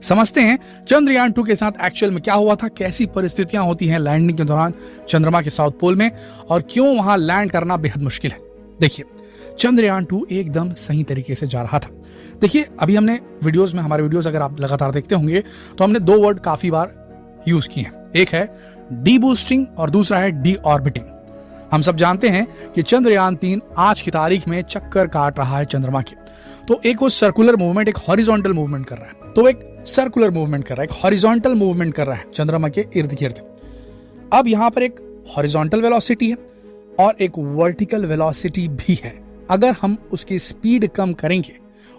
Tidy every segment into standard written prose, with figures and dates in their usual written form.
समझते हैं चंद्रयान 2 के साथ एक्चुअल में क्या हुआ था, कैसी परिस्थितियां होती हैं लैंडिंग के दौरान चंद्रमा के साउथ पोल में, और क्यों वहां लैंड करना बेहद मुश्किल है। देखिए, चंद्रयान 2 एकदम सही तरीके से जा रहा था। देखिए, अभी हमने वीडियोस में, हमारे वीडियोस अगर आप लगातार देखते होंगे तो हमने दो वर्ड काफी बार यूज किए हैं। एक है डी बूस्टिंग और दूसरा है डी ऑर्बिटिंग। हम सब जानते हैं कि चंद्रयान 3 आज की तारीख में चक्कर काट रहा है चंद्रमा के। तो एक वो सर्कुलर मूवमेंट, एक हॉरिजॉन्टल मूवमेंट कर रहा है, तो एक सर्कुलर मूवमेंट कर रहा है, एक हॉरिजॉन्टल मूवमेंट कर रहा है चंद्रमा के इर्द गिर्द। अब यहां पर एक हॉरिजॉन्टल वेलोसिटी है और एक वर्टिकल वेलोसिटी भी है। अगर हम उसकी स्पीड कम करेंगे,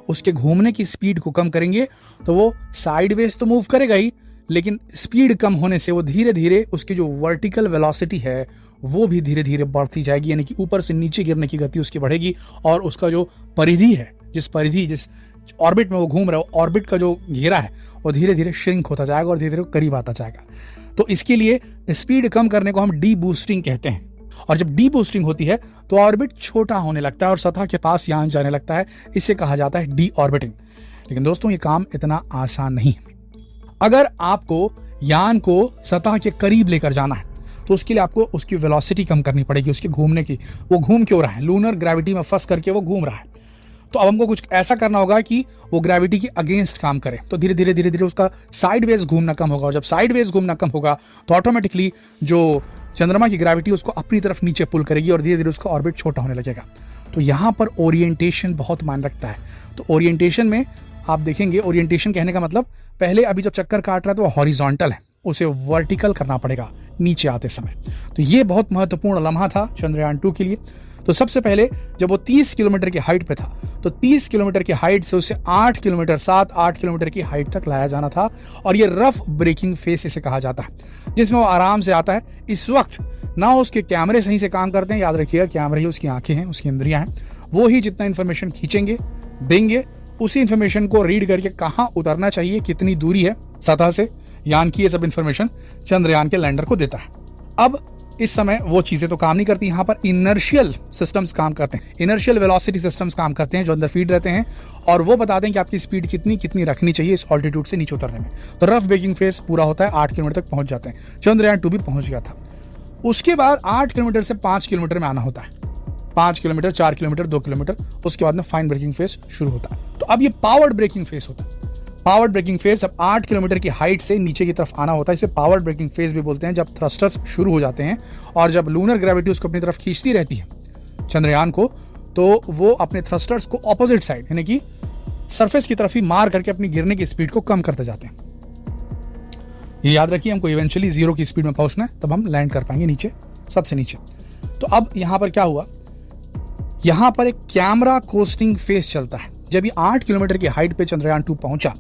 उसके घूमने की स्पीड को कम करेंगे, तो वो साइडवेज तो मूव करेगा ही, लेकिन स्पीड कम होने से वो धीरे धीरे उसकी जो वर्टिकल वेलोसिटी है वो भी धीरे धीरे बढ़ती जाएगी, यानी कि ऊपर से नीचे गिरने की गति उसकी बढ़ेगी, और उसका जो परिधि है, जिस ऑर्बिट में वो घूम रहा है, ऑर्बिट का जो घेरा है वो धीरे धीरे श्रिंक होता जाएगा और धीरे धीरे करीब आता जाएगा। तो इसके लिए स्पीड कम करने को हम डी बूस्टिंग कहते हैं। और जब डी बूस्टिंग होती है तो ऑर्बिट छोटा होने लगता है और सतह के पास यान जाने लगता है, इसे कहा जाता है डी ऑर्बिटिंग। लेकिन दोस्तों, ये काम इतना आसान नहीं है। अगर आपको यान को सतह के करीब लेकर जाना है तो उसके लिए आपको उसकी वेलोसिटी कम करनी पड़ेगी, उसके घूमने की। वो घूम क्यों रहा है? लूनर ग्रेविटी में फंस करके वो घूम रहा है। तो अब हमको कुछ ऐसा करना होगा कि वो ग्रेविटी के अगेंस्ट काम करे। तो धीरे धीरे धीरे धीरे उसका साइडवेज घूमना कम होगा, और जब साइडवेज घूमना कम होगा तो ऑटोमेटिकली जो चंद्रमा की ग्रेविटी उसको अपनी तरफ नीचे पुल करेगी और धीरे धीरे उसका ऑर्बिट छोटा होने लगेगा। तो यहाँ पर ओरिएंटेशन बहुत मान रखता है। तो ओरिएंटेशन में आप देखेंगे, ओरिएंटेशन कहने का मतलब, पहले अभी जब चक्कर काट रहा है तो वो हॉरिजॉन्टल है, उसे वर्टिकल करना पड़ेगा नीचे आते समय। तो ये बहुत महत्वपूर्ण लम्हा था चंद्रयान 2 के लिए। तो सबसे पहले जब वो 30 किलोमीटर की हाइट पे था, तो 30 किलोमीटर की हाइट से उसे 8 किलोमीटर 7-8 किलोमीटर की हाइट तक लाया जाना था, और ये रफ ब्रेकिंग फेस इसे कहा जाता है, जिसमें वो आराम से आता है। इस वक्त ना उसके कैमरे सही से काम करते हैं, याद रखिएगा, कैमरे ही उसकी आंखें हैं, उसकी इंद्रियां हैं। वो ही जितना इन्फॉर्मेशन खींचेंगे, देंगे, उसी इन्फॉर्मेशन को रीड करके कहाँ उतरना चाहिए, कितनी दूरी है सतह से, यान की ये सब इन्फॉर्मेशन चंद्रयान के लैंडर को देता है। अब इस समय वो चीजें तो काम नहीं करती, यहाँ पर इनर्शियल सिस्टम्स काम करते हैं, इनर्शियल वेलोसिटी सिस्टम्स काम करते हैं जो अंदर फीड रहते हैं, और वो बताते हैं कि आपकी स्पीड कितनी रखनी चाहिए इस ऑल्टीट्यूड से नीचे उतरने में। तो रफ ब्रेकिंग फेज पूरा होता है, 8 किलोमीटर तक पहुंच जाते हैं। चंद्रयान 2 भी पहुंच गया था। उसके बाद 8 किलोमीटर से 5 किलोमीटर में आना होता है। 5 किलोमीटर, 4 किलोमीटर, 2 किलोमीटर, उसके बाद में फाइन ब्रेकिंग फेज शुरू होता है। तो अब ये पावर्ड ब्रेकिंग फेज होता है। पावर्ड ब्रेकिंग फेज अब 8 किलोमीटर की हाइट से नीचे की तरफ आना होता है। इसे पावर्ड ब्रेकिंग फेज भी बोलते हैं। जब थ्रस्टर्स शुरू हो जाते हैं और जब लूनर ग्रेविटी उसको अपनी तरफ खींचती रहती है चंद्रयान को, तो वो अपने थ्रस्टर्स को ऑपोजिट साइड, यानी कि सरफेस की तरफ ही मार करके अपनी गिरने की स्पीड को कम करते जाते हैं। ये याद रखिए, हमको इवेंचुअली 0 की स्पीड में पहुंचना है, तब हम लैंड कर पाएंगे नीचे, सबसे नीचे। तो अब यहां पर क्या हुआ, यहां पर एक कैमरा कोस्टिंग फेज चलता है। जब ये 8 किलोमीटर की हाइट पे चंद्रयान 2 पहुंचा,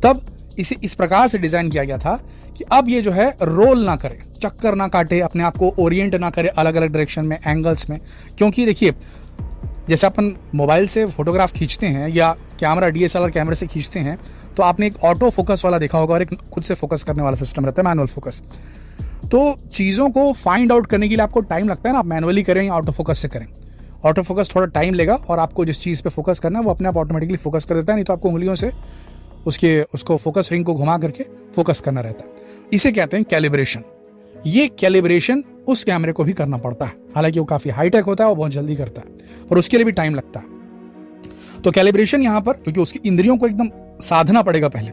तब इसे इस प्रकार से डिजाइन किया गया था कि अब ये जो है रोल ना करे, चक्कर ना काटे, अपने आप को ओरिएंट ना करे अलग अलग डायरेक्शन में, एंगल्स में। क्योंकि देखिए, जैसे अपन मोबाइल से फोटोग्राफ खींचते हैं या कैमरा DSLR कैमरे से खींचते हैं, तो आपने एक ऑटो फोकस वाला देखा होगा और एक खुद से फोकस करने वाला सिस्टम रहता है, मैनुअल फोकस। तो चीज़ों को फाइंड आउट करने के लिए आपको टाइम लगता है ना, आप मैनुअली करें या ऑटो फोकस से करें। ऑटो फोकस थोड़ा टाइम लेगा, और आपको जिस चीज़ पे फोकस करना है वो अपने आप ऑटोमेटिकली फोकस कर देता है, नहीं तो आपको उंगलियों से उसको फोकस रिंग को घुमा करके फोकस करना रहता है। इसे कहते हैं कैलिब्रेशन। ये कैलिब्रेशन उस कैमरे को भी करना पड़ता है, हालांकि वो काफ़ी हाईटेक होता है, वो बहुत जल्दी करता है, और उसके लिए भी टाइम लगता है। तो कैलिब्रेशन यहाँ पर, क्योंकि उसकी इंद्रियों को एकदम साधना पड़ेगा पहले।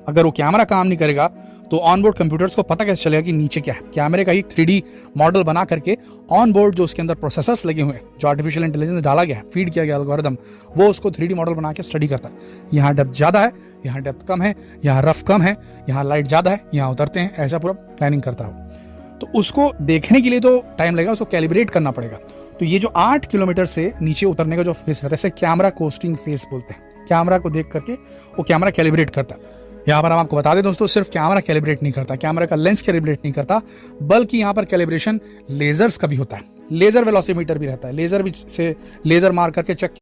अगर वो कैमरा काम नहीं करेगा तो ऑनबोर्ड कंप्यूटर्स को पता कैसे चलेगा कि नीचे क्या है। कैमरे का ही 3D मॉडल बना करके ऑनबोर्ड जो उसके अंदर प्रोसेसर्स लगे हुए हैं, जो आर्टिफिशियल इंटेलिजेंस डाला गया है, फीड किया गया एल्गोरिदम, वो उसको 3D मॉडल बना के स्टडी करता है। यहाँ डेप्थ ज़्यादा है, यहाँ डेप्थ कम है, यहाँ रफ कम है, यहाँ लाइट ज़्यादा है, यहाँ उतरते हैं, ऐसा पूरा प्लानिंग करता है। तो उसको देखने के लिए तो टाइम लगेगा, उसको कैलिब्रेट करना पड़ेगा। तो ये जो 8 किलोमीटर से नीचे उतरने का जो फेस रहता है, इसे कैमरा कोस्टिंग फेस बोलते हैं। कैमरा को देख करके वो कैमरा कैलिब्रेट करता है। यहाँ पर हम आपको बता दें दोस्तों, सिर्फ कैमरा कैलिब्रेट नहीं करता, कैमरा का लेंस कैलिब्रेट नहीं करता, बल्कि यहाँ पर कैलिब्रेशन लेजर्स का भी होता है। लेजर वेलोसिमीटर भी रहता है, लेजर भी से लेजर मार करके चेक।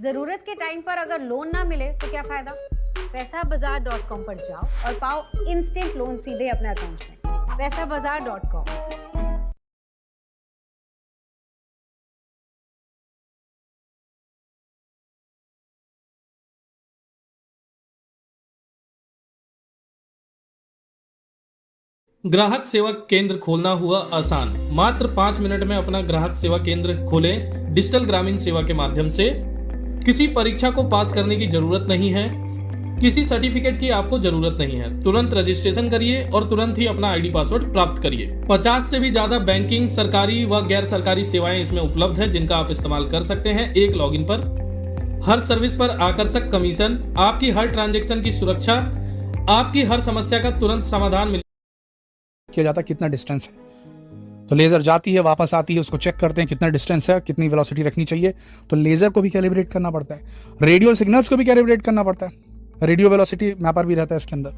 जरूरत के टाइम पर अगर लोन ना मिले तो क्या फायदा। पैसाबाजार.com पर जाओ और पाओ इंस्टेंट लोन सीधे अपने अकाउंट में। पैसाबाजार.com। ग्राहक सेवा केंद्र खोलना हुआ आसान। मात्र 5 मिनट में अपना ग्राहक सेवा केंद्र खोलें डिजिटल ग्रामीण सेवा के माध्यम से। किसी परीक्षा को पास करने की जरूरत नहीं है, किसी सर्टिफिकेट की आपको जरूरत नहीं है। तुरंत रजिस्ट्रेशन करिए और तुरंत ही अपना आईडी पासवर्ड प्राप्त करिए। 50 से भी ज्यादा बैंकिंग, सरकारी व गैर सरकारी सेवाएं इसमें उपलब्ध है, जिनका आप इस्तेमाल कर सकते हैं एक लॉगिन पर। हर सर्विस पर आकर्षक कमीशन, आपकी हर ट्रांजेक्शन की सुरक्षा, आपकी हर समस्या का तुरंत समाधान मिले किया जाता है कितना डिस्टेंस है। तो लेजर जाती है, वापस आती है, उसको चेक करते हैं कितना डिस्टेंस है, कितनी वेलोसिटी रखनी चाहिए। तो लेजर को भी कैलिब्रेट करना पड़ता है, रेडियो सिग्नल्स को भी कैलिब्रेट करना पड़ता है, रेडियो वेलोसिटी मैपर भी रहता है इसके अंदर।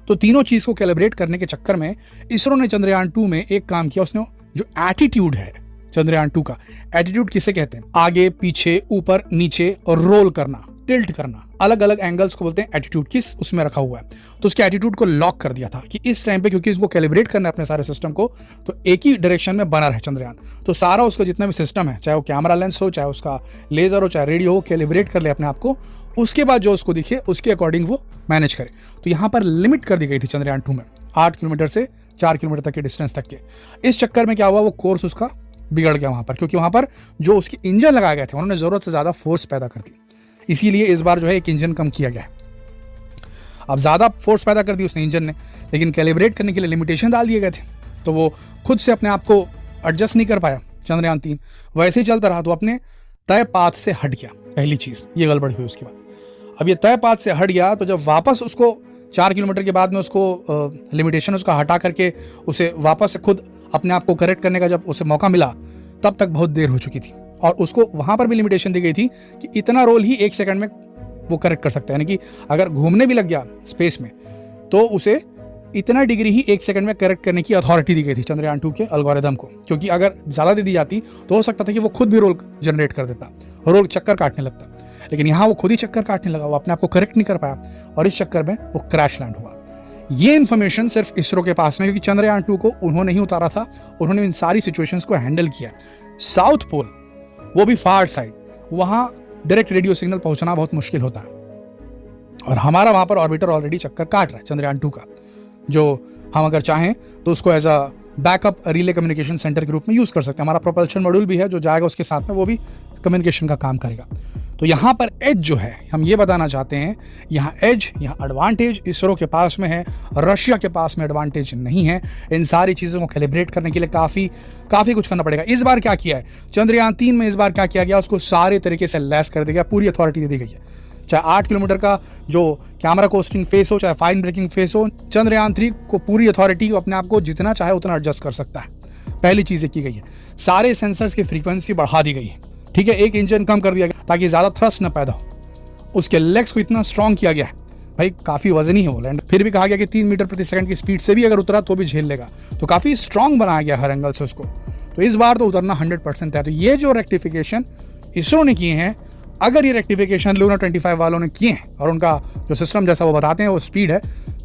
तो तीनों चीज को कैलिब्रेट करने के चक्कर में इसरो ने चंद्रयान 2 में एक काम किया। उसने जो एटीट्यूड है चंद्रयान 2 का, एटीट्यूड किसे कहते हैं? आगे पीछे, ऊपर नीचे और रोल करना, टिल्ट करना, अलग अलग एंगल्स को बोलते हैं एटीट्यूड। किस उसमें रखा हुआ है, तो उसके एटीट्यूड को लॉक कर दिया था कि इस टाइम पे, क्योंकि इसको कैलिब्रेट करना है अपने सारे सिस्टम को, तो एक ही डायरेक्शन में बना रहे चंद्रयान। तो सारा उसका जितना भी सिस्टम है, चाहे वो कैमरा लेंस हो, चाहे उसका लेजर हो, चाहे रेडियो हो, कैलिब्रेट कर ले अपने आप को। उसके बाद जो उसको दिखे उसके अकॉर्डिंग वो मैनेज करे। तो यहाँ पर लिमिट कर दी गई थी चंद्रयान 2 में 8 किलोमीटर से 4 किलोमीटर तक के डिस्टेंस तक के। इस चक्कर में क्या हुआ, वो कोर्स उसका बिगड़ गया वहां पर, क्योंकि वहां पर जो उसके इंजन लगाए गए थे उन्होंने जरूरत से ज्यादा फोर्स पैदा कर दी। इसीलिए इस बार जो है एक इंजन कम किया गया है। अब ज्यादा फोर्स पैदा कर दी उसने इंजन ने, लेकिन कैलिब्रेट करने के लिए लिमिटेशन डाल दिए गए थे, तो वो खुद से अपने आप को एडजस्ट नहीं कर पाया चंद्रयान 3। वैसे ही चलता रहा तो अपने तय पाथ से हट गया। पहली चीज ये गड़बड़ी हुई उसके बाद। अब ये तय पाथ से हट गया तो जब वापस उसको 4 किलोमीटर के बाद में उसको लिमिटेशन उसका हटा करके उसे वापस से खुद अपने आप को करेक्ट करने का जब उसे मौका मिला, तब तक बहुत देर हो चुकी थी। और उसको वहां पर भी लिमिटेशन दी गई थी कि इतना रोल ही 1 सेकंड में वो करेक्ट कर सकता है, यानी कि अगर घूमने भी लग गया स्पेस में तो उसे इतना डिग्री ही 1 सेकंड में करेक्ट करने की अथॉरिटी दी गई थी चंद्रयान 2 के एल्गोरिथम को। क्योंकि अगर ज्यादा दे दी जाती तो हो सकता था कि वो खुद भी रोल जनरेट कर देता, रोल चक्कर काटने लगता, लेकिन यहाँ वो खुद ही चक्कर काटने लगा, वो अपने आप को करेक्ट नहीं कर पाया और इस चक्कर में वो क्रैश लैंड हुआ। ये इन्फॉर्मेशन सिर्फ इसरो के पास में, क्योंकि चंद्रयान 2 को उन्होंने ही उतारा था, उन्होंने इन सारी सिचुएशंस को हैंडल किया। साउथ पोल, वो भी फार साइड, वहां डायरेक्ट रेडियो सिग्नल पहुंचना बहुत मुश्किल होता है और हमारा वहां पर ऑर्बिटर ऑलरेडी चक्कर काट रहा है चंद्रयान 2 का, जो हम अगर चाहें तो उसको as a backup relay communication centre के रूप में यूज कर सकते हैं। हमारा प्रोपल्शन मॉड्यूल भी है जो जाएगा उसके साथ में, वो भी कम्युनिकेशन का काम करेगा। तो यहाँ पर एज जो है, हम ये बताना चाहते हैं, यहाँ एज, यहाँ एडवांटेज इसरो के पास में है, रशिया के पास में एडवांटेज नहीं है। इन सारी चीज़ों को कैलिब्रेट करने के लिए काफ़ी कुछ करना पड़ेगा। इस बार क्या किया है चंद्रयान 3 में, इस बार क्या किया गया, उसको सारे तरीके से लैस कर दिया गया, पूरी अथॉरिटी दे दी गई है। चाहे 8 किलोमीटर का जो कैमरा कोस्टिंग फेस हो, चाहे फाइन ब्रेकिंग फेस हो, चंद्रयान 3 को पूरी अथॉरिटी अपने आप को जितना चाहे उतना एडजस्ट कर सकता है। पहली चीज़ की गई है, सारे सेंसर्स की फ्रीक्वेंसी बढ़ा दी गई है, ठीक है। एक इंजन कम कर दिया गया ताकि ज़्यादा थ्रस्ट न पैदा हो। उसके लेग्स को इतना स्ट्रॉन्ग किया गया है, भाई काफ़ी वजनी है वो लैंड, फिर भी कहा गया कि 3 मीटर प्रति सेकंड की स्पीड से भी अगर उतरा तो भी झेल लेगा, तो काफ़ी स्ट्रॉन्ग बनाया गया हर एंगल से उसको। तो इस बार तो उतरना 100% है। तो ये जो रेक्टिफिकेशन इसरो ने किए हैं, अगर ये रेक्टिफिकेशन लूना 25 वालों ने किए हैं और उनका जो सिस्टम जैसा वो बताते हैं वो स्पीड है,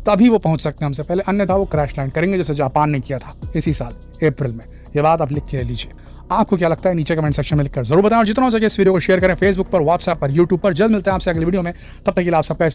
तभी वो पहुंच सकते हैं हमसे पहले, अन्यथा वो क्रैश लैंड करेंगे, जैसे जापान ने किया था इसी साल अप्रैल में। ये बात आप लिख के ले लीजिए। आपको क्या लगता है नीचे कमेंट सेक्शन में लिखकर जरूर बताएं और जितना हो सके इस वीडियो को शेयर करें फेसबुक पर, व्हाट्सएप पर, यूट्यूब पर। जल्द मिलते हैं आपसे अगली वीडियो में, तब तक के लिए आप सबका